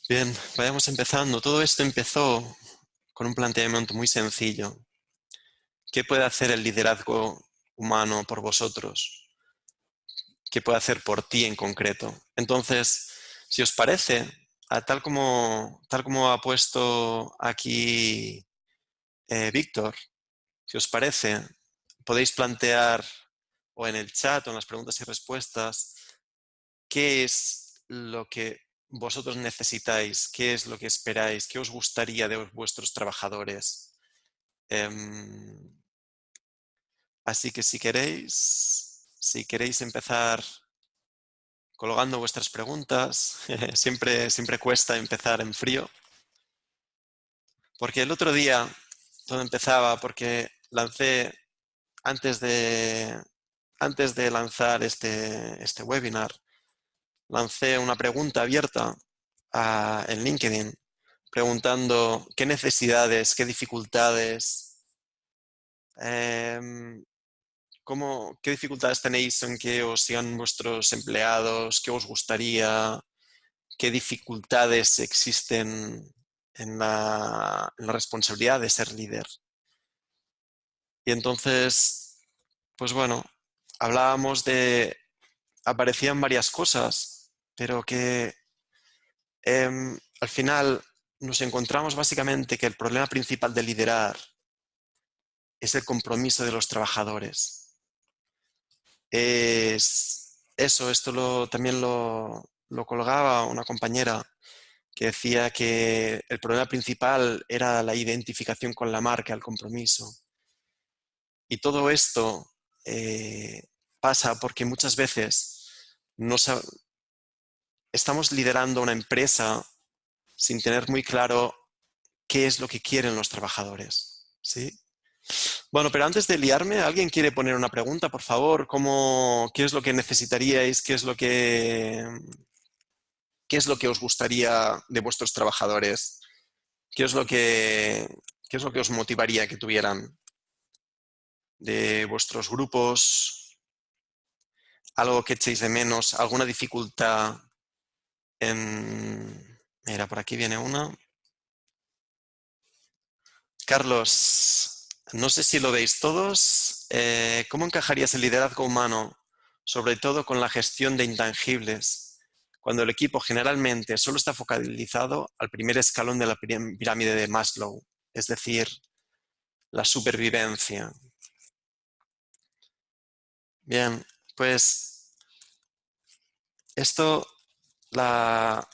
Bien, vayamos empezando. Todo esto empezó con un planteamiento muy sencillo. ¿Qué puede hacer el liderazgo humano por vosotros? ¿Qué puede hacer por ti en concreto? Entonces, si os parece, tal como ha puesto aquí Víctor, si os parece, podéis plantear o en el chat o en las preguntas y respuestas qué es lo que vosotros necesitáis, qué es lo que esperáis, qué os gustaría de vuestros trabajadores. Así que si queréis empezar colgando vuestras preguntas, siempre cuesta empezar en frío, porque el otro día todo empezaba porque antes de, antes de lanzar este webinar, lancé una pregunta abierta en LinkedIn preguntando qué necesidades, qué dificultades, em, qué dificultades tenéis en que os sigan vuestros empleados, qué os gustaría, qué dificultades existen en la responsabilidad de ser líder. Y entonces, pues bueno, hablábamos aparecían varias cosas, pero que al final nos encontramos básicamente que el problema principal de liderar es el compromiso de los trabajadores. También lo colgaba una compañera que decía que el problema principal era la identificación con la marca, el compromiso. Y todo esto eh, pasa porque muchas veces estamos liderando una empresa sin tener muy claro qué es lo que quieren los trabajadores, ¿sí? Bueno, pero antes de liarme, ¿alguien quiere poner una pregunta, por favor? ¿Qué es lo que necesitaríais? ¿Qué es lo que os gustaría de vuestros trabajadores? ¿Qué es lo que, qué es lo que os motivaría que tuvieran de vuestros grupos? ¿Algo que echéis de menos? ¿Alguna dificultad en... Mira, por aquí viene una. Carlos, no sé si lo veis todos. ¿Cómo encajarías el liderazgo humano, sobre todo con la gestión de intangibles, cuando el equipo generalmente solo está focalizado al primer escalón de la pirámide de Maslow, es decir, la supervivencia? Bien, pues esto, la...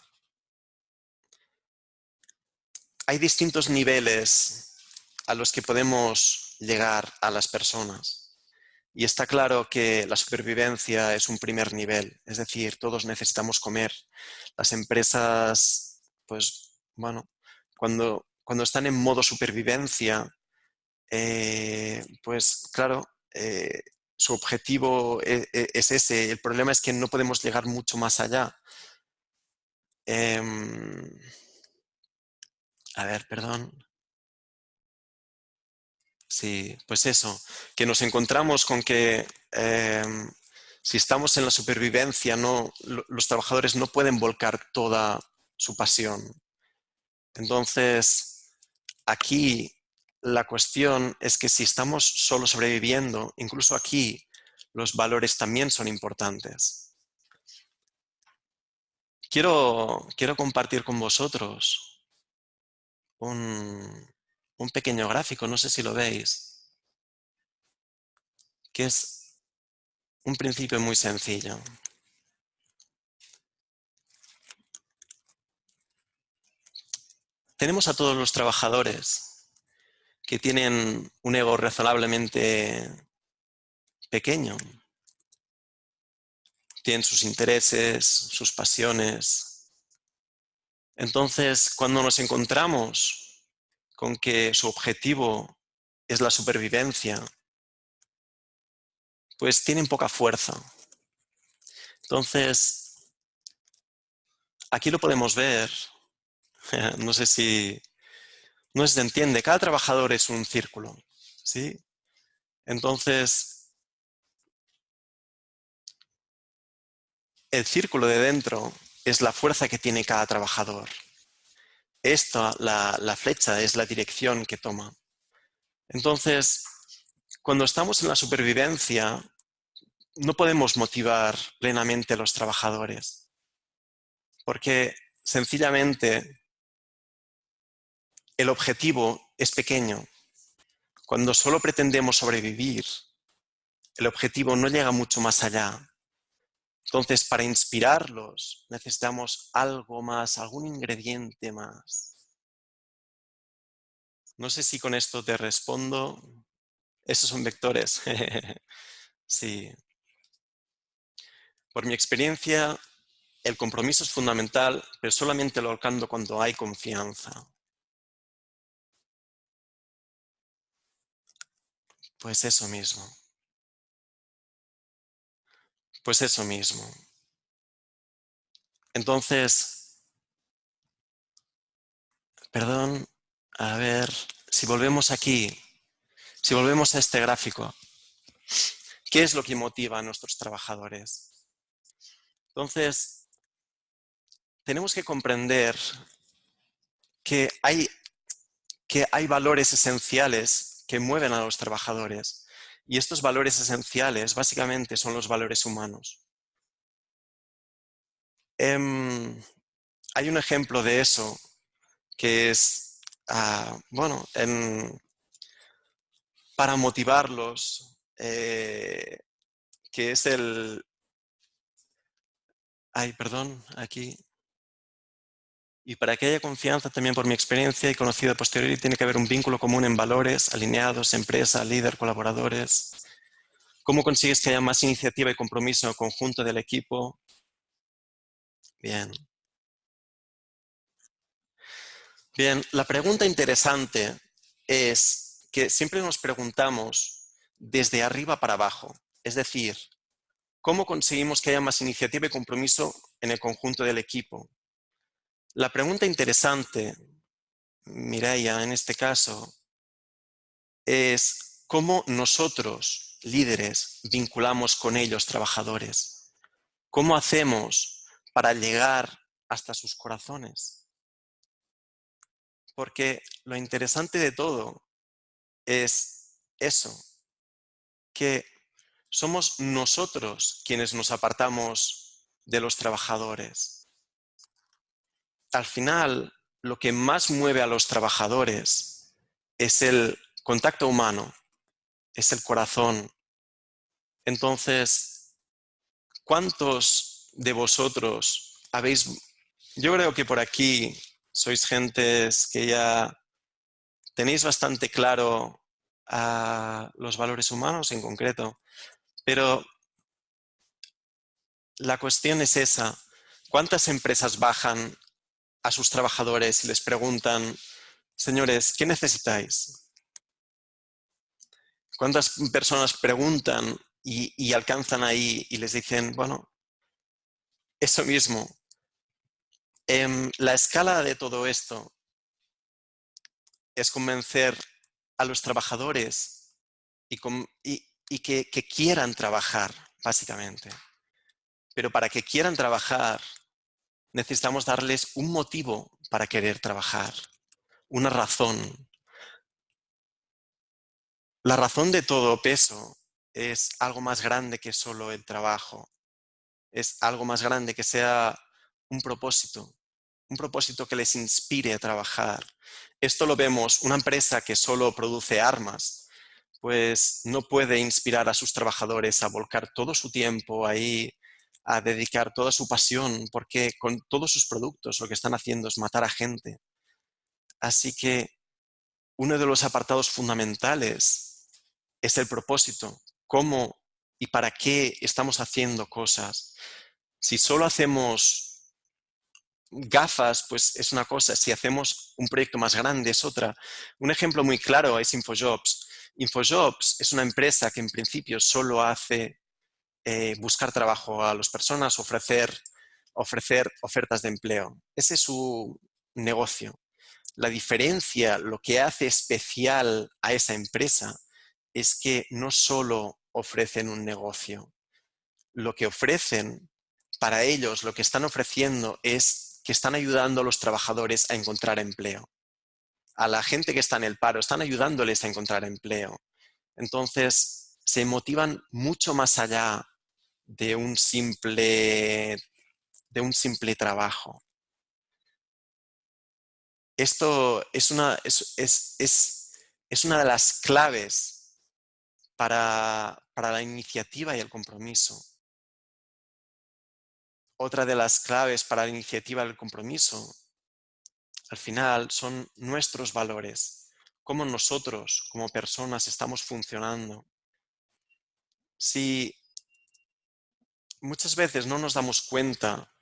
hay distintos niveles a los que podemos llegar a las personas. Y está claro que la supervivencia es un primer nivel, es decir, todos necesitamos comer. Las empresas, pues bueno, cuando están en modo supervivencia, pues claro, su objetivo es ese. El problema es que no podemos llegar mucho más allá. Em, a ver, perdón. Sí, pues eso, que nos encontramos con que si estamos en la supervivencia, los trabajadores no pueden volcar toda su pasión. Entonces, aquí la cuestión es que si estamos solo sobreviviendo, incluso aquí los valores también son importantes. Quiero compartir con vosotros un, un pequeño gráfico, no sé si lo veis, que es un principio muy sencillo. Tenemos a todos los trabajadores que tienen un ego razonablemente pequeño. Tienen sus intereses, sus pasiones. Entonces, cuando nos encontramos con que su objetivo es la supervivencia, pues tienen poca fuerza. Entonces, aquí lo podemos ver. No sé si, no sé si se entiende. Cada trabajador es un círculo, ¿sí? Entonces, el círculo de dentro es la fuerza que tiene cada trabajador. esta, la flecha, es la dirección que toma. Entonces, cuando estamos en la supervivencia, no podemos motivar plenamente a los trabajadores, porque sencillamente el objetivo es pequeño. Cuando solo pretendemos sobrevivir, el objetivo no llega mucho más allá. Entonces, para inspirarlos, necesitamos algo más, algún ingrediente más. No sé si con esto te respondo. Esos son vectores. Sí. Por mi experiencia, el compromiso es fundamental, pero solamente lo alcanzo cuando hay confianza. Pues eso mismo. Pues eso mismo. Entonces, perdón, a ver, si volvemos aquí, si volvemos a este gráfico, ¿qué es lo que motiva a nuestros trabajadores? Entonces, tenemos que comprender que hay valores esenciales que mueven a los trabajadores. Y estos valores esenciales básicamente son los valores humanos. Hay un ejemplo de eso que es, bueno, para motivarlos, que es el... Ay, perdón, aquí. Y para que haya confianza, también por mi experiencia y conocido a posteriori, tiene que haber un vínculo común en valores, alineados, empresa, líder, colaboradores. ¿Cómo consigues que haya más iniciativa y compromiso en el conjunto del equipo? Bien. Bien, la pregunta interesante es que siempre nos preguntamos desde arriba para abajo. Es decir, ¿cómo conseguimos que haya más iniciativa y compromiso en el conjunto del equipo? La pregunta interesante, Mireia, en este caso, es cómo nosotros, líderes, vinculamos con ellos, trabajadores. ¿Cómo hacemos para llegar hasta sus corazones? Porque lo interesante de todo es eso, que somos nosotros quienes nos apartamos de los trabajadores. Al final, lo que más mueve a los trabajadores es el contacto humano, es el corazón. Entonces, ¿cuántos de vosotros habéis... Yo creo que por aquí sois gentes que ya tenéis bastante claro los valores humanos en concreto, pero la cuestión es esa. ¿Cuántas empresas bajan a sus trabajadores y les preguntan, señores, ¿qué necesitáis? ¿Cuántas personas preguntan y alcanzan ahí y les dicen, bueno, eso mismo? La escala de todo esto es convencer a los trabajadores y que quieran trabajar, básicamente. Pero para que quieran trabajar, necesitamos darles un motivo para querer trabajar, una razón. La razón de todo peso es algo más grande que solo el trabajo. Es algo más grande que sea un propósito que les inspire a trabajar. Esto lo vemos, una empresa que solo produce armas, pues no puede inspirar a sus trabajadores a volcar todo su tiempo ahí, a dedicar toda su pasión, porque con todos sus productos lo que están haciendo es matar a gente. Así que uno de los apartados fundamentales es el propósito. ¿Cómo y para qué estamos haciendo cosas? Si solo hacemos gafas, pues es una cosa. Si hacemos un proyecto más grande, es otra. Un ejemplo muy claro es InfoJobs. InfoJobs es una empresa que en principio solo hace buscar trabajo a las personas, ofrecer ofertas de empleo. Ese es su negocio. La diferencia, lo que hace especial a esa empresa es que no solo ofrecen un negocio. Lo que ofrecen, para ellos, lo que están ofreciendo es que están ayudando a los trabajadores a encontrar empleo. A la gente que está en el paro, están ayudándoles a encontrar empleo. Entonces, se motivan mucho más allá de un simple trabajo. Esto es una de las claves para la iniciativa y el compromiso. Otra de las claves para la iniciativa y el compromiso, al final, son nuestros valores, cómo nosotros, como personas, estamos funcionando. Si muchas veces no nos damos cuenta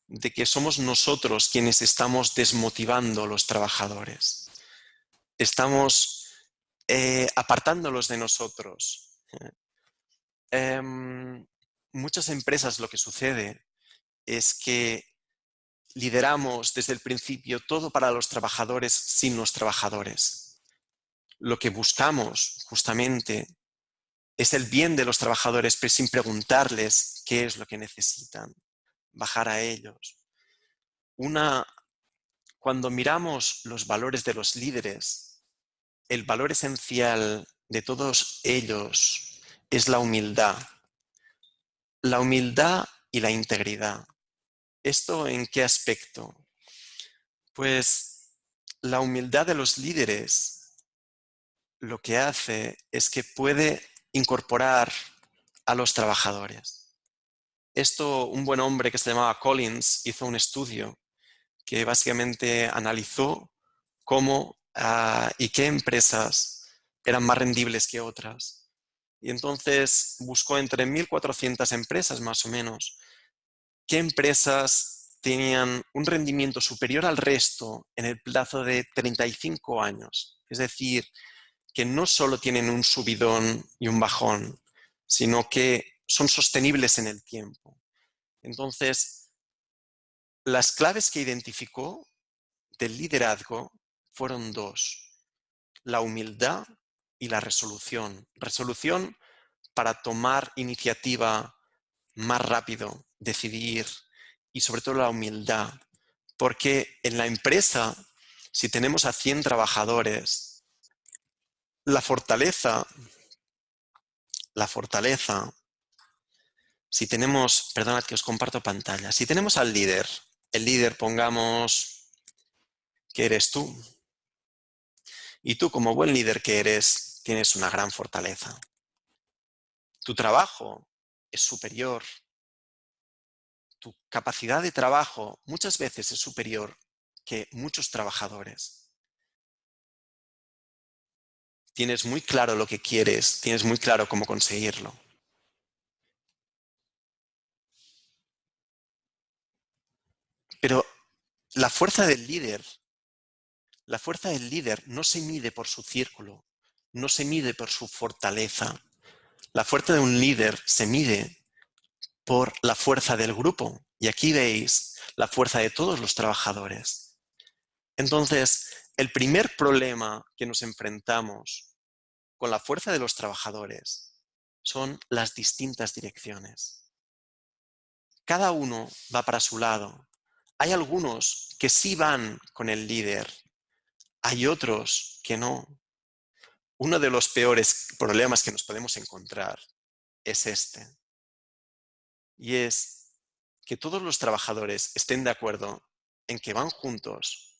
de que somos nosotros quienes estamos desmotivando a los trabajadores, estamos apartándolos de nosotros. Muchas empresas lo que sucede es que lideramos desde el principio todo para los trabajadores sin los trabajadores. Lo que buscamos justamente es el bien de los trabajadores, pero sin preguntarles qué es lo que necesitan, bajar a ellos. Cuando miramos los valores de los líderes, el valor esencial de todos ellos es la humildad. La humildad y la integridad. ¿Esto en qué aspecto? Pues la humildad de los líderes lo que hace es que puede incorporar a los trabajadores. Un buen hombre que se llamaba Collins hizo un estudio que básicamente analizó cómo y qué empresas eran más rendibles que otras. Y entonces buscó entre 1.400 empresas más o menos qué empresas tenían un rendimiento superior al resto en el plazo de 35 años. Es decir, que no solo tienen un subidón y un bajón, sino que son sostenibles en el tiempo. Entonces, las claves que identificó del liderazgo fueron dos: la humildad y la resolución. Resolución para tomar iniciativa más rápido, decidir, y sobre todo la humildad. Porque en la empresa, si tenemos a 100 trabajadores, la fortaleza, si tenemos, perdonad que os comparto pantalla, si tenemos al líder, el líder pongamos que eres tú, y tú como buen líder que eres, tienes una gran fortaleza. Tu trabajo es superior. Tu capacidad de trabajo muchas veces es superior que muchos trabajadores. Tienes muy claro lo que quieres, tienes muy claro cómo conseguirlo. Pero la fuerza del líder no se mide por su círculo, no se mide por su fortaleza. La fuerza de un líder se mide por la fuerza del grupo. Y aquí veis la fuerza de todos los trabajadores. Entonces, el primer problema que nos enfrentamos con la fuerza de los trabajadores son las distintas direcciones. Cada uno va para su lado. Hay algunos que sí van con el líder, hay otros que no. Uno de los peores problemas que nos podemos encontrar es este. Y es que todos los trabajadores estén de acuerdo en que van juntos,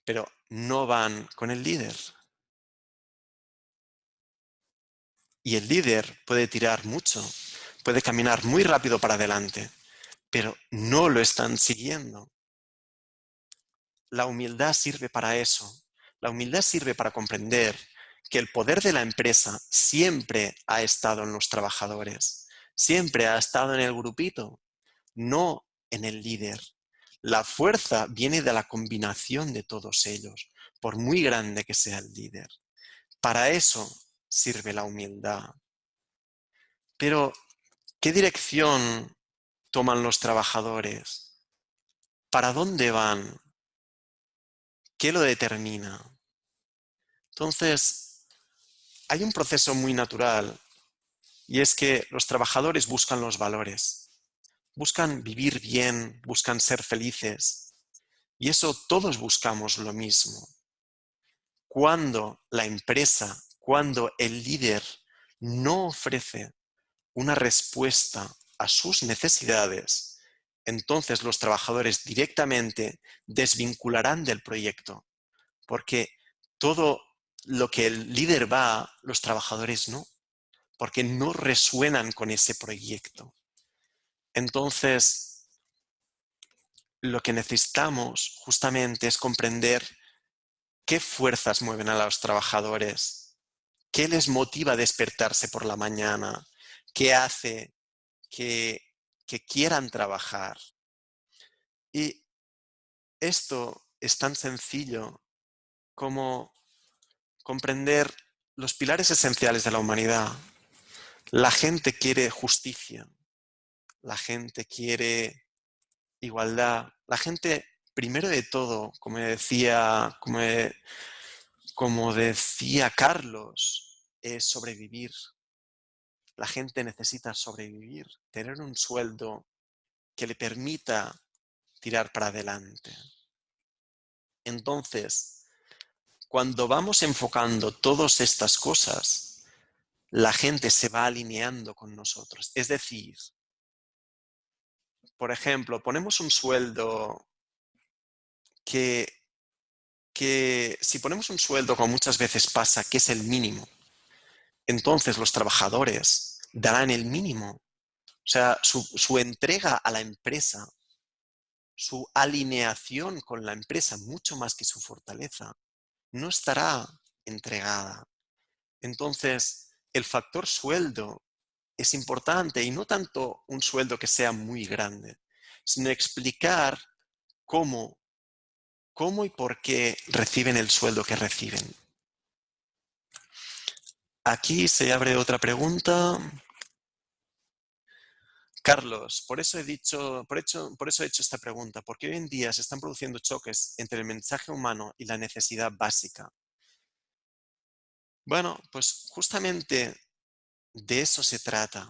pero no van con el líder. Y el líder puede tirar mucho, puede caminar muy rápido para adelante, pero no lo están siguiendo. La humildad sirve para eso. La humildad sirve para comprender que el poder de la empresa siempre ha estado en los trabajadores, siempre ha estado en el grupito, no en el líder. La fuerza viene de la combinación de todos ellos, por muy grande que sea el líder. Para eso sirve la humildad. Pero, ¿qué dirección toman los trabajadores? ¿Para dónde van? ¿Qué lo determina? Entonces, hay un proceso muy natural y es que los trabajadores buscan los valores. buscan vivir bien, buscan ser felices. Y eso todos buscamos lo mismo. Cuando la empresa, cuando el líder no ofrece una respuesta a sus necesidades, entonces los trabajadores directamente desvincularán del proyecto, porque todo lo que el líder va, los trabajadores no, porque no resuenan con ese proyecto. Entonces, lo que necesitamos justamente es comprender qué fuerzas mueven a los trabajadores, qué les motiva a despertarse por la mañana, qué hace que, que quieran trabajar. Y esto es tan sencillo como comprender los pilares esenciales de la humanidad. La gente quiere justicia, la gente quiere igualdad, la gente, primero de todo, como decía Carlos, es sobrevivir. La gente necesita sobrevivir, tener un sueldo que le permita tirar para adelante. Entonces, cuando vamos enfocando todas estas cosas, la gente se va alineando con nosotros. Es decir, por ejemplo, ponemos un sueldo que, si ponemos un sueldo, como muchas veces pasa, que es el mínimo, entonces los trabajadores darán el mínimo. O sea, su entrega a la empresa, su alineación con la empresa, mucho más que su fortaleza, no estará entregada. Entonces, el factor sueldo es importante y no tanto un sueldo que sea muy grande, sino explicar cómo, cómo y por qué reciben el sueldo que reciben. Aquí se abre otra pregunta. Carlos, por eso he hecho esta pregunta, porque hoy en día se están produciendo choques entre el mensaje humano y la necesidad básica. Bueno, pues justamente de eso se trata,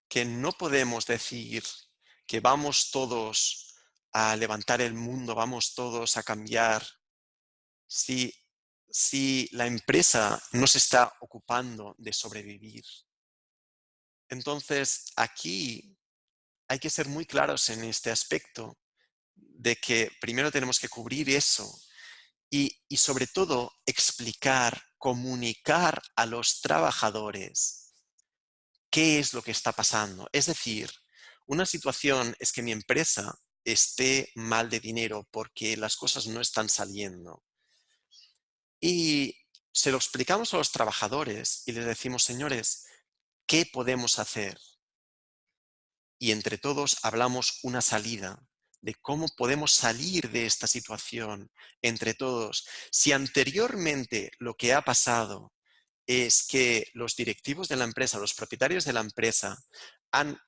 que no podemos decir que vamos todos a levantar el mundo, vamos todos a cambiar, si, si la empresa no se está ocupando de sobrevivir. Entonces, aquí hay que ser muy claros en este aspecto de que primero tenemos que cubrir eso y sobre todo explicar, comunicar a los trabajadores qué es lo que está pasando. Es decir, una situación es que mi empresa esté mal de dinero porque las cosas no están saliendo. Y se lo explicamos a los trabajadores y les decimos, señores, ¿qué podemos hacer? Y entre todos hablamos una salida de cómo podemos salir de esta situación entre todos. Si anteriormente lo que ha pasado es que los directivos de la empresa, los propietarios de la empresa, han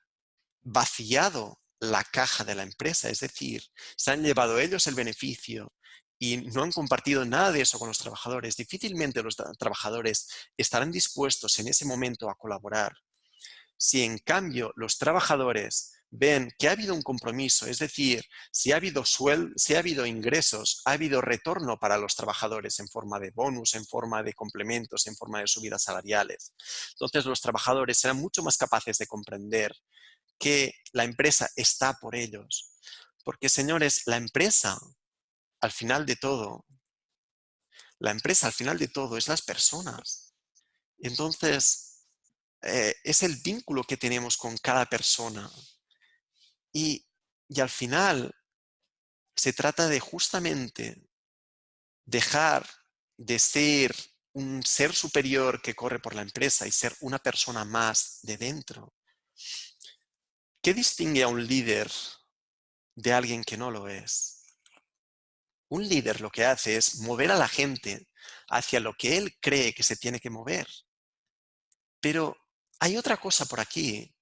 vaciado la caja de la empresa, es decir, se han llevado ellos el beneficio y no han compartido nada de eso con los trabajadores, difícilmente los trabajadores estarán dispuestos en ese momento a colaborar. Si en cambio los trabajadores ven que ha habido un compromiso, es decir, si ha habido si ha habido ingresos, ha habido retorno para los trabajadores en forma de bonus, en forma de complementos, en forma de subidas salariales, entonces los trabajadores serán mucho más capaces de comprender que la empresa está por ellos. Porque, señores, al final de todo, la empresa al final de todo es las personas. Entonces, es el vínculo que tenemos con cada persona. Y, y al final se trata de justamente dejar de ser un ser superior que corre por la empresa y ser una persona más de dentro. ¿Qué distingue a un líder de alguien que no lo es? Un líder lo que hace es mover a la gente hacia lo que él cree que se tiene que mover. Pero hay otra cosa por aquí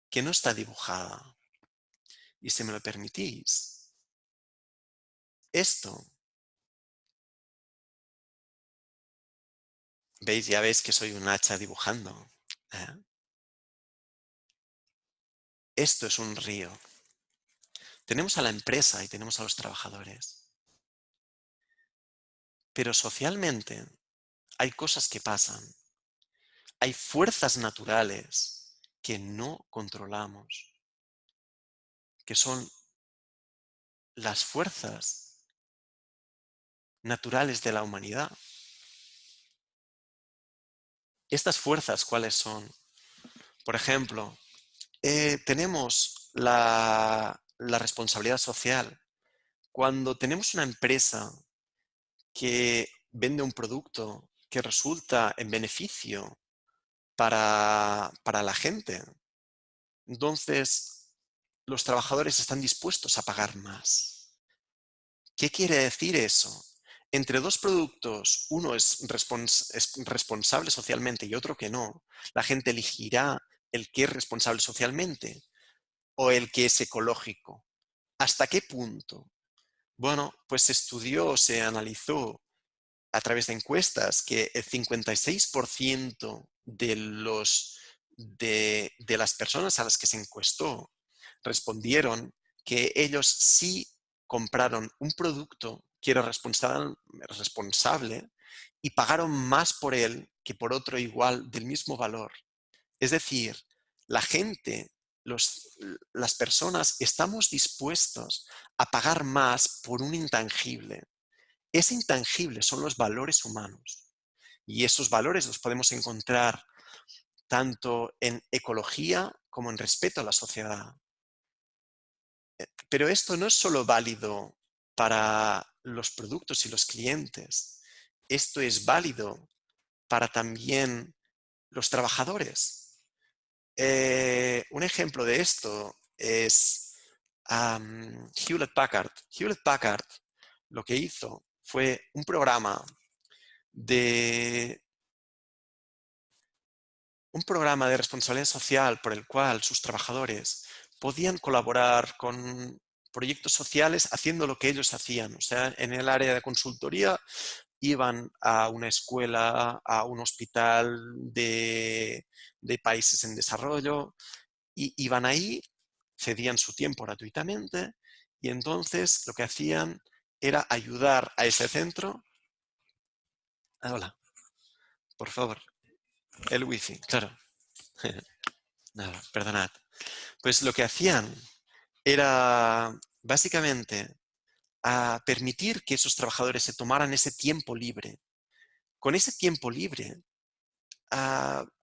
que no está dibujada. Y si me lo permitís, esto, ¿veis? Ya veis que soy un hacha dibujando. ¿Eh? esto es un río. Tenemos a la empresa y tenemos a los trabajadores. Pero socialmente hay cosas que pasan. Hay fuerzas naturales que no controlamos, que son las fuerzas naturales de la humanidad. ¿Estas fuerzas cuáles son? Por ejemplo, tenemos la responsabilidad social. Cuando tenemos una empresa que vende un producto que resulta en beneficio para la gente, entonces los trabajadores están dispuestos a pagar más. ¿Qué quiere decir eso? Entre dos productos, uno es responsable socialmente y otro que no, la gente elegirá el que es responsable socialmente o el que es ecológico. ¿Hasta qué punto? Bueno, pues se estudió, se analizó a través de encuestas que el 56% de las personas a las que se encuestó respondieron que ellos sí compraron un producto que era responsable y pagaron más por él que por otro igual del mismo valor. Es decir, la gente, las personas estamos dispuestos a pagar más por un intangible. Ese intangible son los valores humanos y esos valores los podemos encontrar tanto en ecología como en respeto a la sociedad. Pero esto no es solo válido para los productos y los clientes. Esto es válido para también los trabajadores. Un ejemplo de esto es Hewlett Packard. Hewlett Packard lo que hizo fue un programa de responsabilidad social por el cual sus trabajadores podían colaborar con proyectos sociales haciendo lo que ellos hacían. O sea, en el área de consultoría iban a una escuela, a un hospital de países en desarrollo, y iban ahí, cedían su tiempo gratuitamente y entonces lo que hacían era ayudar a ese centro. Hola, por favor, el wifi, claro. Nada, perdonad. Pues lo que hacían era básicamente permitir que esos trabajadores se tomaran ese tiempo libre. Con ese tiempo libre,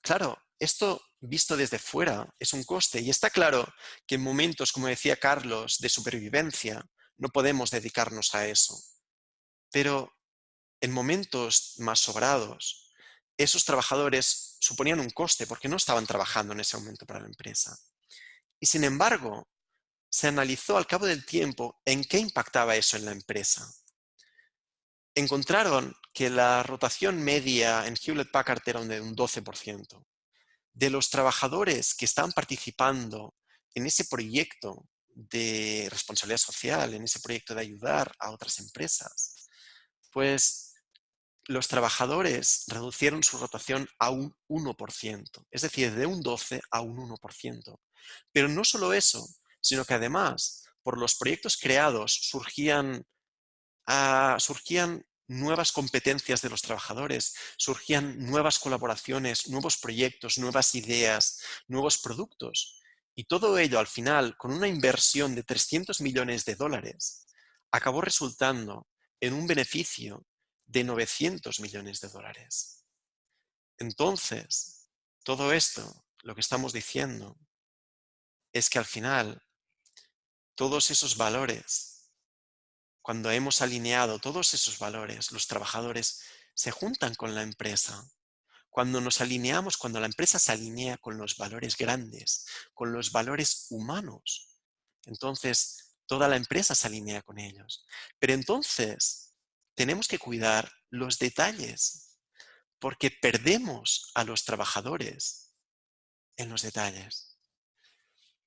claro, esto visto desde fuera es un coste y está claro que en momentos, como decía Carlos, de supervivencia, no podemos dedicarnos a eso. Pero en momentos más sobrados, esos trabajadores suponían un coste porque no estaban trabajando en ese momento para la empresa. Y sin embargo, se analizó al cabo del tiempo en qué impactaba eso en la empresa. Encontraron que la rotación media en Hewlett Packard era de un 12%. De los trabajadores que estaban participando en ese proyecto de responsabilidad social, en ese proyecto de ayudar a otras empresas, pues los trabajadores reducieron su rotación a un 1%, es decir, de un 12 a un 1%. Pero no solo eso, sino que además, por los proyectos creados, surgían nuevas competencias de los trabajadores, surgían nuevas colaboraciones, nuevos proyectos, nuevas ideas, nuevos productos. Y todo ello, al final, con una inversión de 300 millones de dólares, acabó resultando en un beneficio de 900 millones de dólares. Entonces, todo esto, lo que estamos diciendo, es que al final, todos esos valores, cuando hemos alineado todos esos valores, los trabajadores se juntan con la empresa. Cuando nos alineamos, cuando la empresa se alinea con los valores grandes, con los valores humanos, entonces toda la empresa se alinea con ellos. Pero entonces tenemos que cuidar los detalles, porque perdemos a los trabajadores en los detalles.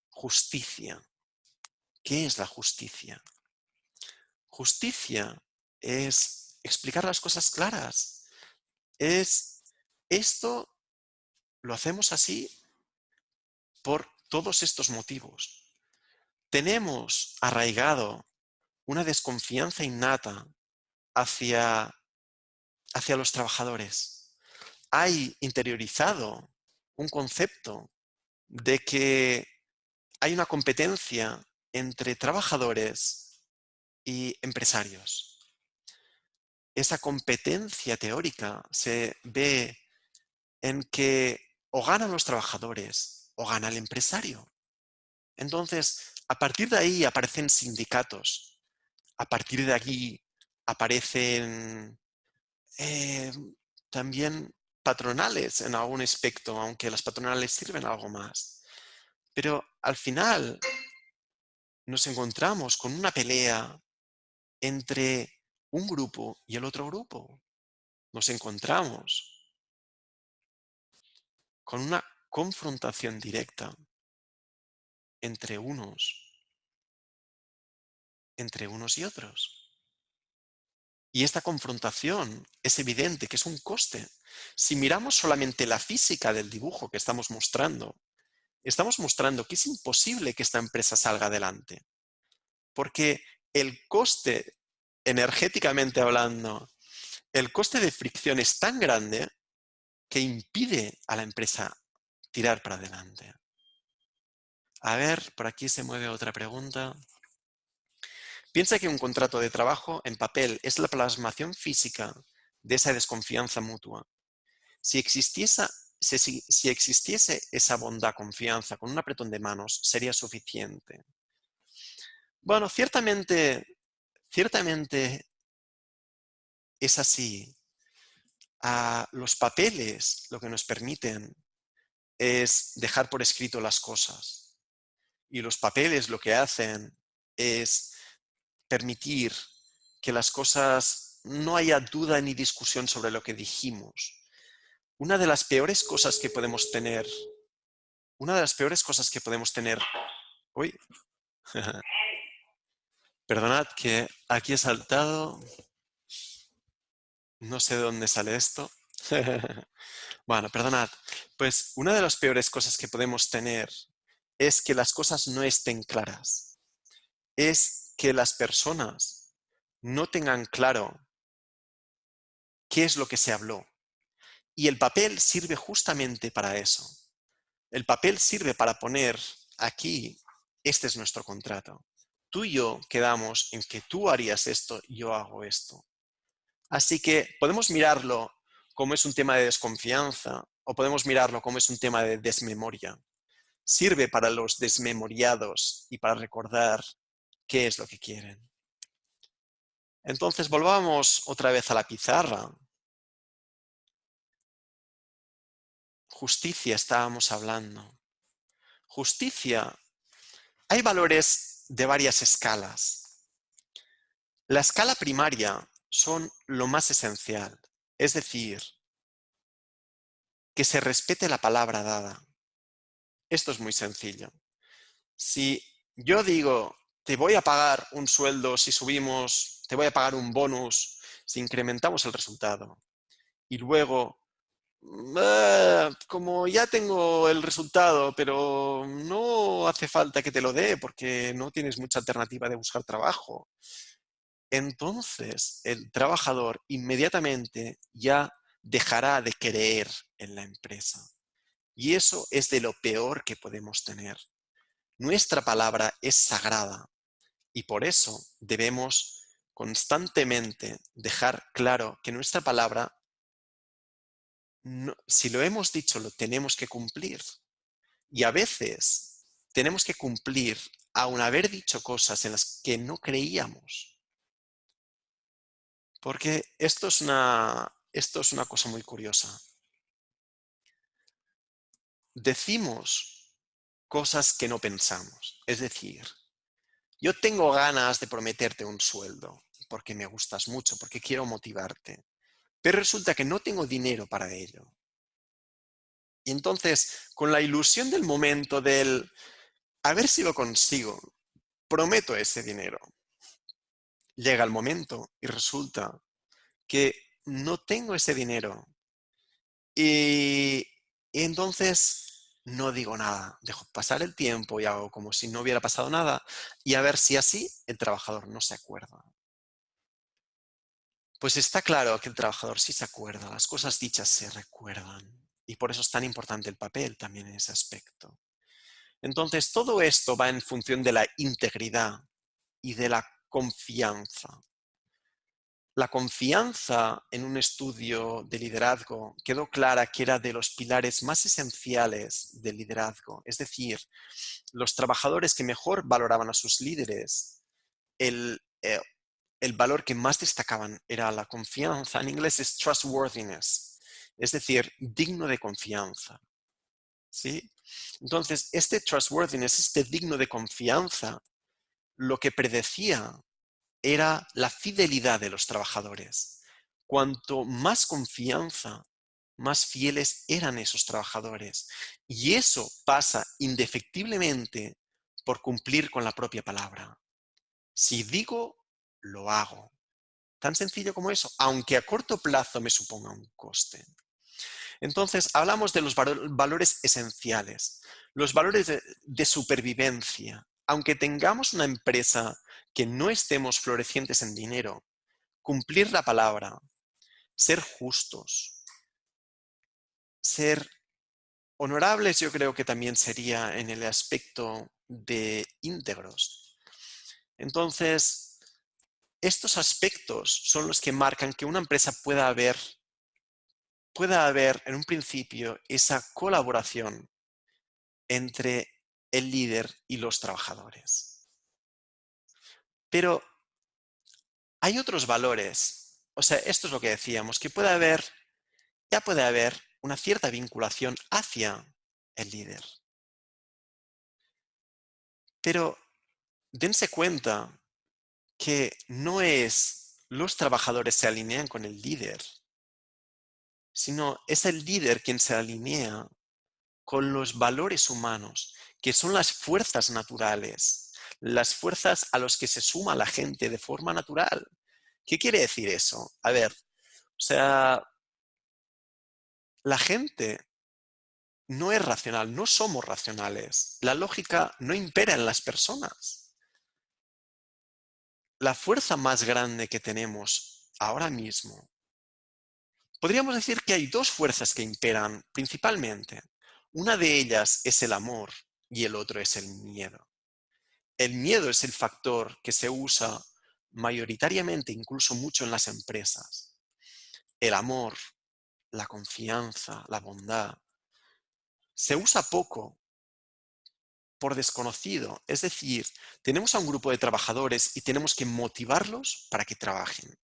Justicia. ¿Qué es la justicia? Justicia es explicar las cosas claras. Esto lo hacemos así por todos estos motivos. Tenemos arraigado una desconfianza innata hacia los trabajadores. Hay interiorizado un concepto de que hay una competencia entre trabajadores y empresarios. Esa competencia teórica se ve en que o ganan los trabajadores o gana el empresario. Entonces, a partir de ahí aparecen sindicatos. A partir de aquí aparecen también patronales en algún aspecto, aunque las patronales sirven algo más. Pero al final nos encontramos con una pelea entre un grupo y el otro grupo. Nos encontramos con una confrontación directa entre unos y otros. Y esta confrontación es evidente que es un coste. Si miramos solamente la física del dibujo que estamos mostrando que es imposible que esta empresa salga adelante. Porque el coste, energéticamente hablando, el coste de fricción es tan grande que impide a la empresa tirar para adelante. A ver, por aquí se mueve otra pregunta. Piensa que un contrato de trabajo en papel es la plasmación física de esa desconfianza mutua. Si existiese esa bondad, confianza, con un apretón de manos, sería suficiente. Bueno, ciertamente es así. Los papeles lo que nos permiten es dejar por escrito las cosas. Y los papeles lo que hacen es permitir que las cosas no haya duda ni discusión sobre lo que dijimos. Una de las peores cosas que podemos tener, uy, perdonad que aquí he saltado, no sé de dónde sale esto. Bueno, perdonad. Pues una de las peores cosas que podemos tener es que las cosas no estén claras. Es que las personas no tengan claro qué es lo que se habló. Y el papel sirve justamente para eso. El papel sirve para poner aquí, este es nuestro contrato. Tú y yo quedamos en que tú harías esto, yo hago esto. Así que podemos mirarlo como es un tema de desconfianza o podemos mirarlo como es un tema de desmemoria. Sirve para los desmemoriados y para recordar qué es lo que quieren. Entonces volvamos otra vez a la pizarra. Justicia estábamos hablando. Justicia. Hay valores de varias escalas. La escala primaria son lo más esencial, es decir, que se respete la palabra dada. Esto es muy sencillo. Si yo digo, te voy a pagar un sueldo si subimos, te voy a pagar un bonus si incrementamos el resultado, y luego, como ya tengo el resultado, pero no hace falta que te lo dé porque no tienes mucha alternativa de buscar trabajo, entonces el trabajador inmediatamente ya dejará de creer en la empresa. Y eso es de lo peor que podemos tener. Nuestra palabra es sagrada y por eso debemos constantemente dejar claro que nuestra palabra, si lo hemos dicho, lo tenemos que cumplir. Y a veces tenemos que cumplir aun haber dicho cosas en las que no creíamos. Porque esto es una cosa muy curiosa. Decimos cosas que no pensamos. Es decir, yo tengo ganas de prometerte un sueldo porque me gustas mucho, porque quiero motivarte. Pero resulta que no tengo dinero para ello. Y entonces, con la ilusión del momento del a ver si lo consigo, prometo ese dinero. Llega el momento y resulta que no tengo ese dinero. Y entonces no digo nada, dejo pasar el tiempo y hago como si no hubiera pasado nada y a ver si así el trabajador no se acuerda. Pues está claro que el trabajador sí se acuerda, las cosas dichas se recuerdan y por eso es tan importante el papel también en ese aspecto. Entonces, todo esto va en función de la integridad y de la confianza. La confianza en un estudio de liderazgo quedó clara que era de los pilares más esenciales del liderazgo. Es decir, los trabajadores que mejor valoraban a sus líderes, el, eh, el valor que más destacaban era la confianza. En inglés es trustworthiness, es decir, digno de confianza. ¿Sí? Entonces, este trustworthiness, este digno de confianza, lo que predecía era la fidelidad de los trabajadores. Cuanto más confianza, más fieles eran esos trabajadores. Y eso pasa indefectiblemente por cumplir con la propia palabra. Si digo, lo hago. Tan sencillo como eso, aunque a corto plazo me suponga un coste. Entonces, hablamos de los valores esenciales, los valores de supervivencia. Aunque tengamos una empresa que no estemos florecientes en dinero, cumplir la palabra, ser justos, ser honorables, yo creo que también sería en el aspecto de íntegros. Entonces, estos aspectos son los que marcan que una empresa pueda haber en un principio esa colaboración entre el líder y los trabajadores. Pero hay otros valores. O sea, esto es lo que decíamos, que ya puede haber una cierta vinculación hacia el líder. Pero dense cuenta que no es los trabajadores se alinean con el líder, sino es el líder quien se alinea con los valores humanos, que son las fuerzas naturales, las fuerzas a las que se suma la gente de forma natural. ¿Qué quiere decir eso? A ver, o sea, la gente no es racional, no somos racionales. La lógica no impera en las personas. La fuerza más grande que tenemos ahora mismo, podríamos decir que hay dos fuerzas que imperan principalmente. Una de ellas es el amor y el otro es el miedo. El miedo es el factor que se usa mayoritariamente, incluso mucho en las empresas. El amor, la confianza, la bondad, se usa poco por desconocido. Es decir, tenemos a un grupo de trabajadores y tenemos que motivarlos para que trabajen.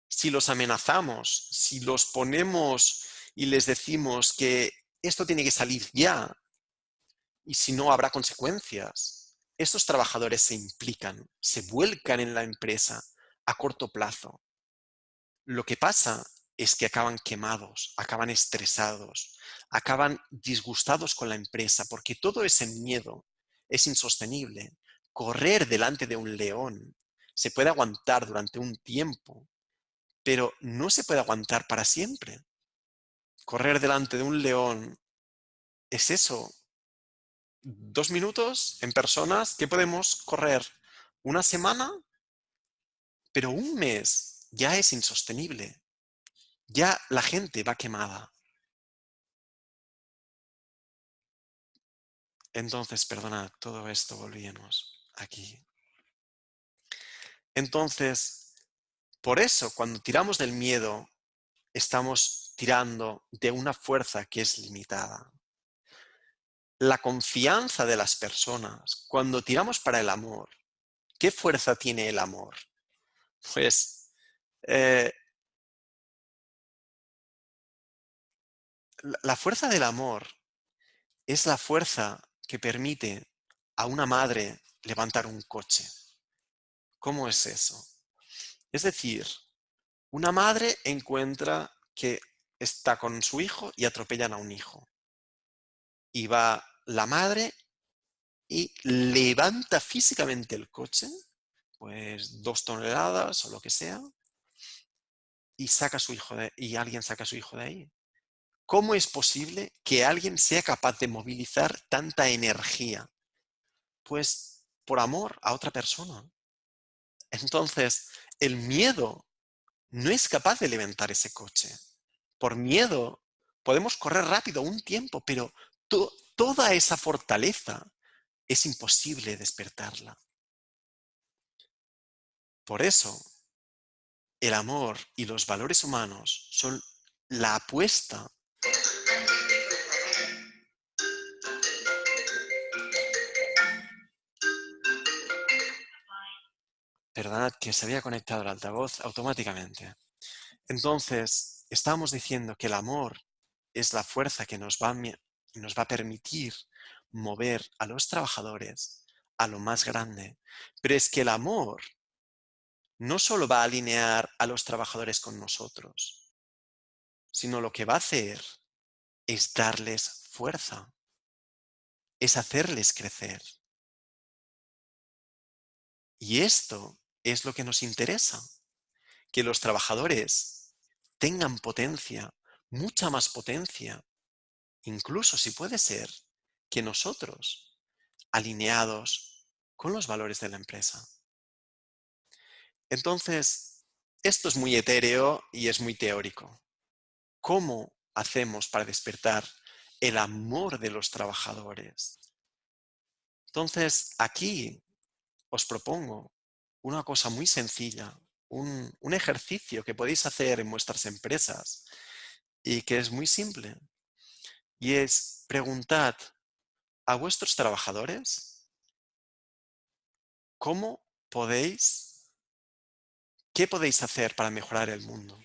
Si los amenazamos, si los ponemos y les decimos que esto tiene que salir ya y si no habrá consecuencias, estos trabajadores se implican, se vuelcan en la empresa a corto plazo. Lo que pasa es que acaban quemados, acaban estresados, acaban disgustados con la empresa, porque todo ese miedo es insostenible. Correr delante de un león se puede aguantar durante un tiempo, pero no se puede aguantar para siempre. Correr delante de un león es eso. 2 minutos en personas, ¿qué podemos correr? ¿Una semana? Pero un mes ya es insostenible. Ya la gente va quemada. Entonces, perdonad, todo esto volvíamos aquí. Entonces, por eso, cuando tiramos del miedo, estamos tirando de una fuerza que es limitada. La confianza de las personas, cuando tiramos para el amor, ¿qué fuerza tiene el amor? Pues eh, la fuerza del amor es la fuerza que permite a una madre levantar un coche. ¿Cómo es eso? Es decir, una madre encuentra que está con su hijo y atropellan a un hijo. Y va la madre y levanta físicamente el coche, pues 2 toneladas o lo que sea, y saca a su hijo y alguien saca a su hijo de ahí. ¿Cómo es posible que alguien sea capaz de movilizar tanta energía? Pues por amor a otra persona. Entonces, el miedo no es capaz de levantar ese coche. Por miedo podemos correr rápido un tiempo, pero toda esa fortaleza es imposible despertarla. Por eso, el amor y los valores humanos son la apuesta. Perdonad que se había conectado el altavoz automáticamente. Entonces, estamos diciendo que el amor es la fuerza que nos va a permitir mover a los trabajadores a lo más grande. Pero es que el amor no solo va a alinear a los trabajadores con nosotros, sino lo que va a hacer es darles fuerza, es hacerles crecer. Y esto es lo que nos interesa, que los trabajadores tengan potencia, mucha más potencia, incluso si puede ser que nosotros, alineados con los valores de la empresa. Entonces, esto es muy etéreo y es muy teórico. ¿Cómo hacemos para despertar el amor de los trabajadores? Entonces, aquí os propongo una cosa muy sencilla, un ejercicio que podéis hacer en vuestras empresas y que es muy simple. Y es preguntad a vuestros trabajadores cómo podéis, qué podéis hacer para mejorar el mundo.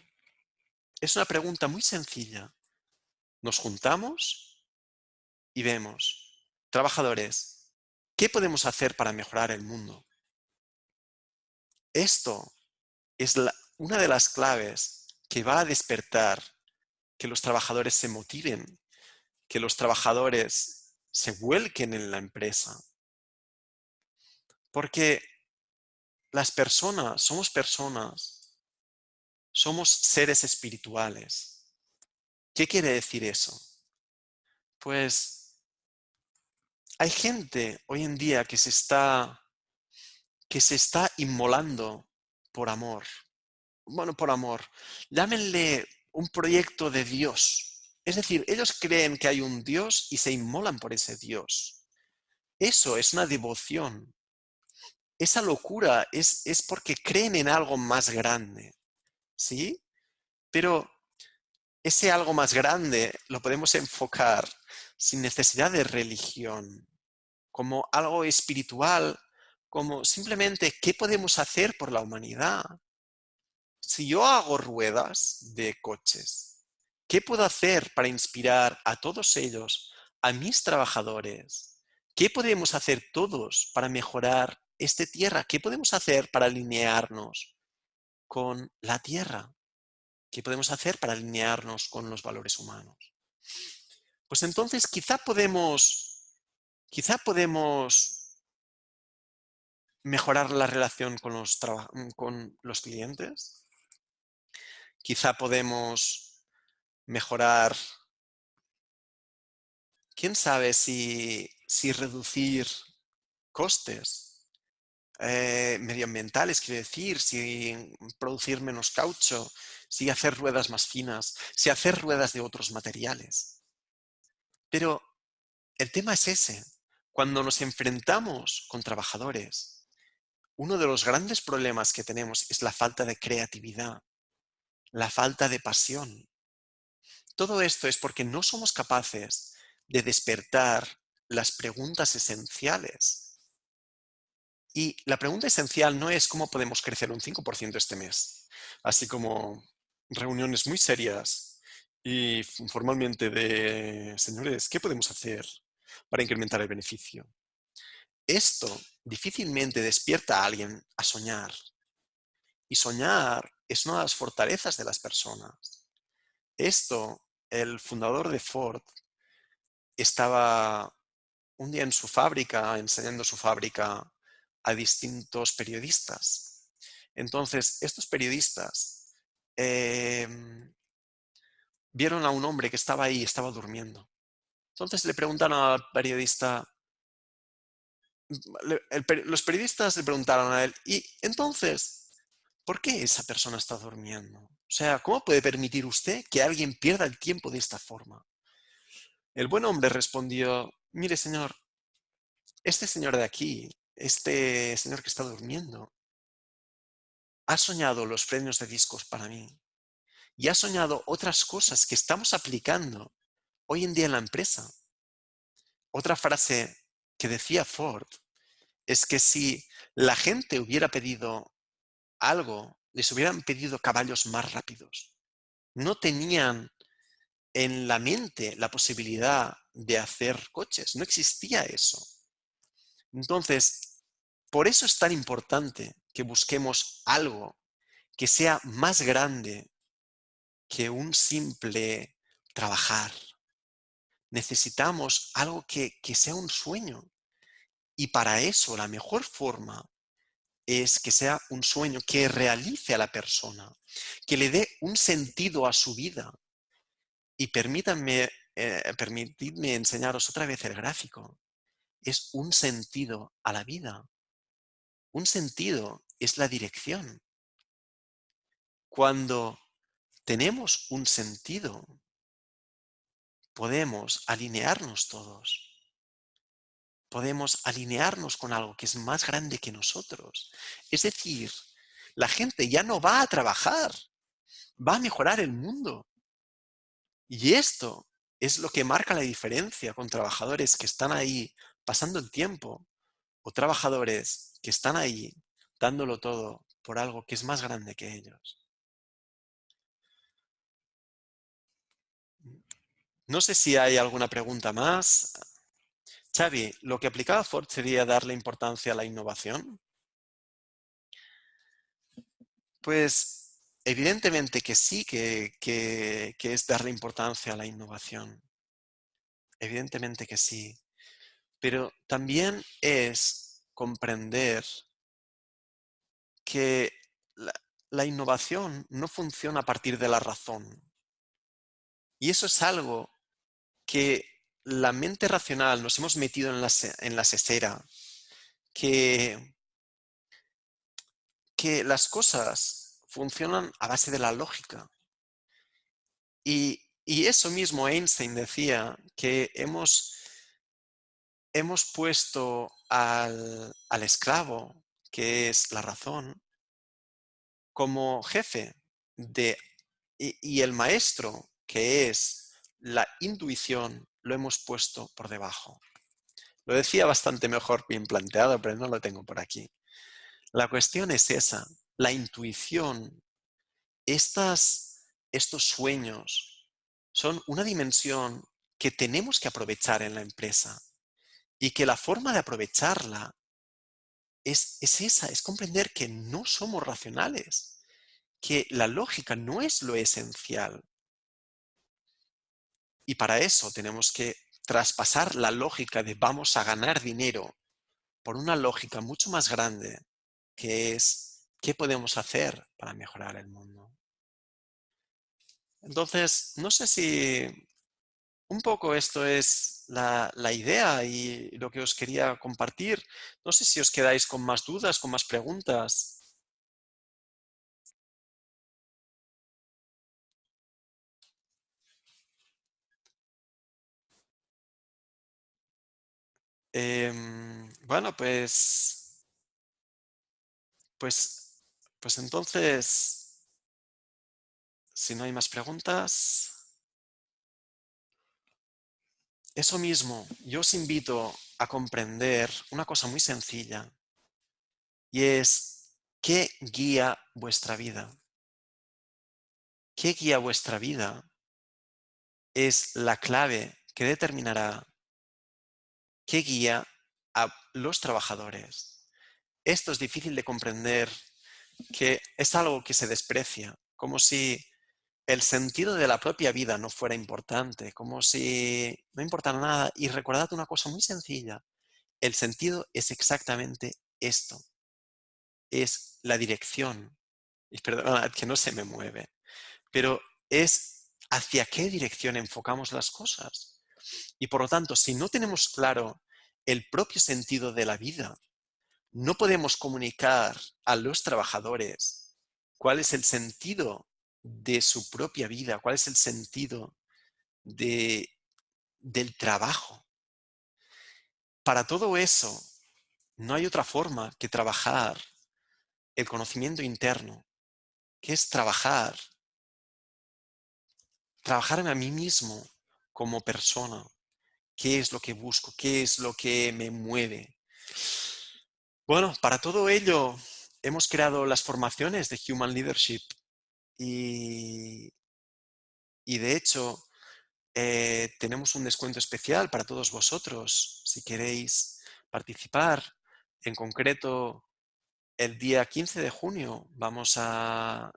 Es una pregunta muy sencilla. Nos juntamos y vemos, trabajadores, ¿qué podemos hacer para mejorar el mundo? Esto es una de las claves que va a despertar que los trabajadores se motiven, que los trabajadores se vuelquen en la empresa. Porque las personas, somos seres espirituales. ¿Qué quiere decir eso? Pues hay gente hoy en día que se está inmolando por amor. Bueno, por amor. Llámenle un proyecto de Dios. Es decir, ellos creen que hay un Dios y se inmolan por ese Dios. Eso es una devoción. Esa locura es porque creen en algo más grande. ¿Sí? Pero ese algo más grande lo podemos enfocar sin necesidad de religión, como algo espiritual, como simplemente qué podemos hacer por la humanidad. Si yo hago ruedas de coches, ¿qué puedo hacer para inspirar a todos ellos, a mis trabajadores? ¿Qué podemos hacer todos para mejorar esta tierra? ¿Qué podemos hacer para alinearnos con la tierra? ¿Qué podemos hacer para alinearnos con los valores humanos? Pues entonces quizá podemos mejorar la relación con los clientes. Quizá podemos mejorar, quién sabe si reducir costes medioambientales, quiero decir, si producir menos caucho, si hacer ruedas más finas, si hacer ruedas de otros materiales. Pero el tema es ese. Cuando nos enfrentamos con trabajadores, uno de los grandes problemas que tenemos es la falta de creatividad, la falta de pasión. Todo esto es porque no somos capaces de despertar las preguntas esenciales. Y la pregunta esencial no es cómo podemos crecer un 5% este mes, así como reuniones muy serias y formalmente de, señores, ¿qué podemos hacer para incrementar el beneficio? Esto difícilmente despierta a alguien a soñar. Y soñar es una de las fortalezas de las personas. Esto, el fundador de Ford estaba un día en su fábrica, enseñando su fábrica a distintos periodistas. Entonces, estos periodistas vieron a un hombre que estaba ahí, estaba durmiendo. Entonces le preguntaron al periodista, los periodistas le preguntaron a él, y entonces, ¿por qué esa persona está durmiendo? O sea, ¿cómo puede permitir usted que alguien pierda el tiempo de esta forma? El buen hombre respondió, mire señor, este señor de aquí, este señor que está durmiendo, ha soñado los premios de discos para mí y ha soñado otras cosas que estamos aplicando hoy en día en la empresa. Otra frase que decía Ford es que si la gente hubiera pedido algo, les hubieran pedido caballos más rápidos. No tenían en la mente la posibilidad de hacer coches, no existía eso. Entonces, por eso es tan importante que busquemos algo que sea más grande que un simple trabajar. Necesitamos algo que sea un sueño. Y para eso la mejor forma es que sea un sueño que realice a la persona, que le dé un sentido a su vida. Y permitidme enseñaros otra vez el gráfico. Es un sentido a la vida. Un sentido es la dirección. Cuando tenemos un sentido, podemos alinearnos todos. Podemos alinearnos con algo que es más grande que nosotros. Es decir, la gente ya no va a trabajar, va a mejorar el mundo. Y esto es lo que marca la diferencia con trabajadores que están ahí pasando el tiempo o trabajadores que están ahí dándolo todo por algo que es más grande que ellos. No sé si hay alguna pregunta más. Xavi, ¿lo que aplicaba Ford sería darle importancia a la innovación? Pues evidentemente que sí, que es darle importancia a la innovación. Evidentemente que sí. Pero también es comprender que la, la innovación no funciona a partir de la razón. Y eso es algo que la mente racional nos hemos metido en la sesera, que, que las cosas funcionan a base de la lógica. Y eso mismo Einstein decía, que hemos puesto al esclavo, que es la razón, como jefe y el maestro, que es la intuición, lo hemos puesto por debajo. Lo decía bastante mejor bien planteado, pero no lo tengo por aquí. La cuestión es esa, la intuición, estos sueños son una dimensión que tenemos que aprovechar en la empresa y que la forma de aprovecharla es esa, es comprender que no somos racionales, que la lógica no es lo esencial. Y para eso tenemos que traspasar la lógica de vamos a ganar dinero por una lógica mucho más grande, que es qué podemos hacer para mejorar el mundo. Entonces, no sé si un poco esto es la idea y lo que os quería compartir. No sé si os quedáis con más dudas, con más preguntas. Bueno, pues, pues entonces, si no hay más preguntas, eso mismo, yo os invito a comprender una cosa muy sencilla y es ¿qué guía vuestra vida? ¿Qué guía vuestra vida? Es la clave que determinará qué guía a los trabajadores. Esto es difícil de comprender, que es algo que se desprecia, como si el sentido de la propia vida no fuera importante, como si no importara nada. Y recordad una cosa muy sencilla, el sentido es exactamente esto, es la dirección. Y perdonad que no se me mueve, pero es hacia qué dirección enfocamos las cosas. Y por lo tanto, si no tenemos claro el propio sentido de la vida, no podemos comunicar a los trabajadores cuál es el sentido de su propia vida, cuál es el sentido del trabajo. Para todo eso, no hay otra forma que trabajar el conocimiento interno, que es trabajar en a mí mismo como persona. ¿Qué es lo que busco? ¿Qué es lo que me mueve? Bueno, para todo ello hemos creado las formaciones de Human Leadership y, y de hecho tenemos un descuento especial para todos vosotros si queréis participar. En concreto, el día 15 de junio voy a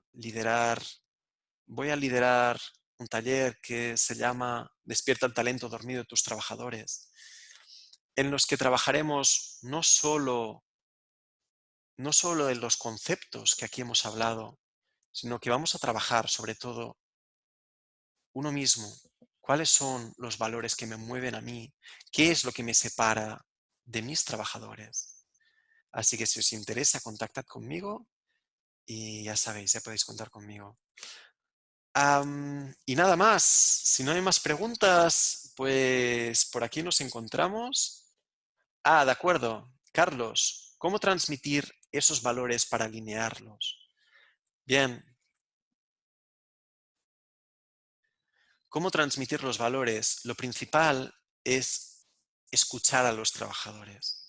liderar un taller que se llama Despierta el talento dormido de tus trabajadores, en los que trabajaremos no solo en los conceptos que aquí hemos hablado, sino que vamos a trabajar sobre todo uno mismo. ¿Cuáles son los valores que me mueven a mí? ¿Qué es lo que me separa de mis trabajadores? Así que si os interesa, contactad conmigo y ya sabéis, ya podéis contar conmigo. Y nada más, si no hay más preguntas, pues por aquí nos encontramos. De acuerdo. Carlos, ¿cómo transmitir esos valores para alinearlos? Bien, ¿cómo transmitir los valores? Lo principal es escuchar a los trabajadores.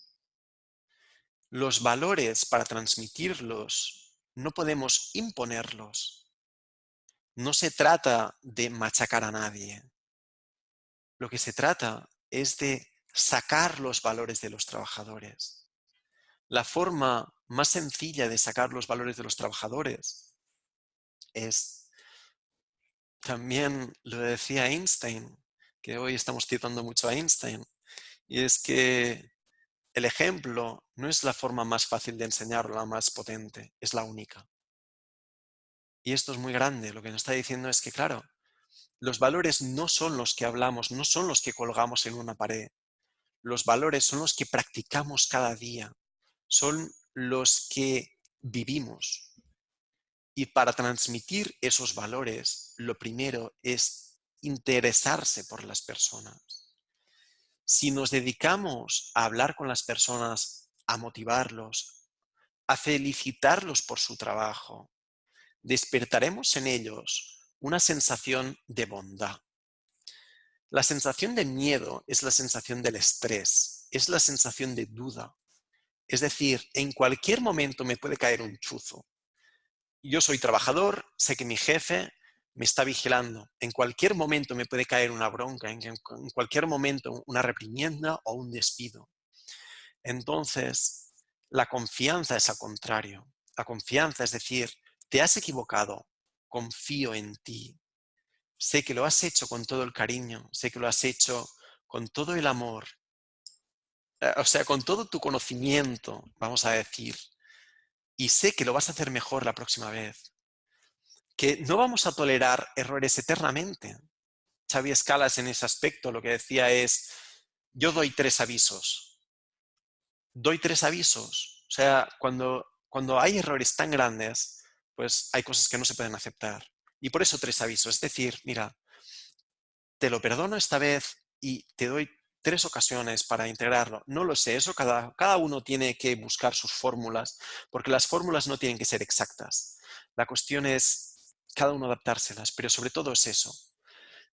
Los valores, para transmitirlos, no podemos imponerlos. No se trata de machacar a nadie. Lo que se trata es de sacar los valores de los trabajadores. La forma más sencilla de sacar los valores de los trabajadores es, también lo decía Einstein, que hoy estamos citando mucho a Einstein, y es que el ejemplo no es la forma más fácil de enseñar o la más potente, es la única. Y esto es muy grande. Lo que nos está diciendo es que, claro, los valores no son los que hablamos, no son los que colgamos en una pared. Los valores son los que practicamos cada día, son los que vivimos. Y para transmitir esos valores, lo primero es interesarse por las personas. Si nos dedicamos a hablar con las personas, a motivarlos, a felicitarlos por su trabajo, despertaremos en ellos una sensación de bondad. La sensación de miedo es la sensación del estrés, es la sensación de duda. Es decir, en cualquier momento me puede caer un chuzo. Yo soy trabajador, sé que mi jefe me está vigilando. En cualquier momento me puede caer una bronca, en cualquier momento una reprimienda o un despido. Entonces, la confianza es al contrario. La confianza es decir, te has equivocado, confío en ti. Sé que lo has hecho con todo el cariño, sé que lo has hecho con todo el amor, o sea, con todo tu conocimiento, vamos a decir, y sé que lo vas a hacer mejor la próxima vez. Que no vamos a tolerar errores eternamente. Xavi Escalas en ese aspecto lo que decía es, yo doy 3 avisos. Doy 3 avisos. O sea, cuando hay errores tan grandes, pues hay cosas que no se pueden aceptar. Y por eso 3 avisos. Es decir, mira, te lo perdono esta vez y te doy 3 ocasiones para integrarlo. No lo sé, eso cada uno tiene que buscar sus fórmulas, porque las fórmulas no tienen que ser exactas. La cuestión es cada uno adaptárselas, pero sobre todo es eso.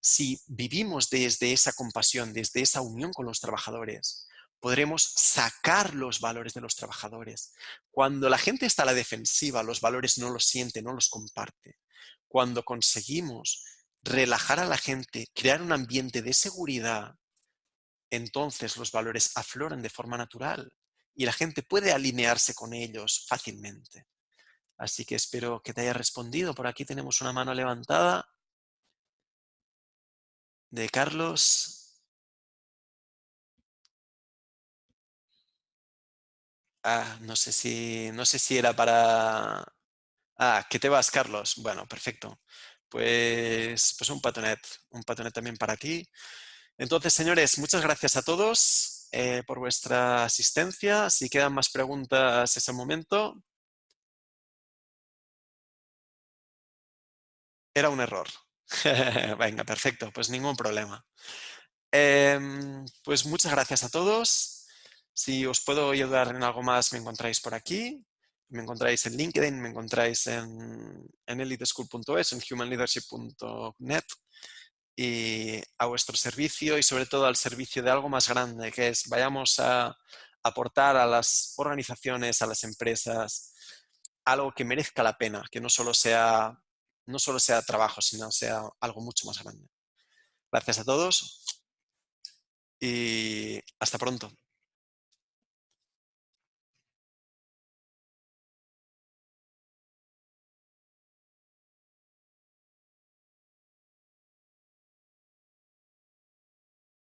Si vivimos desde esa compasión, desde esa unión con los trabajadores, podremos sacar los valores de los trabajadores. Cuando la gente está a la defensiva, los valores no los siente, no los comparte. Cuando conseguimos relajar a la gente, crear un ambiente de seguridad, entonces los valores afloran de forma natural y la gente puede alinearse con ellos fácilmente. Así que espero que te haya respondido. Por aquí tenemos una mano levantada de Carlos. No sé si era para... ¿qué te vas, Carlos? Bueno, perfecto. pues un patonet también para ti. Entonces, señores, muchas gracias a todos por vuestra asistencia. Si quedan más preguntas, es el momento. Era un error. Venga, perfecto, pues ningún problema. Pues muchas gracias a todos. Si os puedo ayudar en algo más, me encontráis por aquí. Me encontráis en LinkedIn, me encontráis en eliteschool.es, en humanleadership.net y a vuestro servicio y sobre todo al servicio de algo más grande, que es vayamos a aportar a las organizaciones, a las empresas, algo que merezca la pena, que no solo sea trabajo, sino sea algo mucho más grande. Gracias a todos y hasta pronto.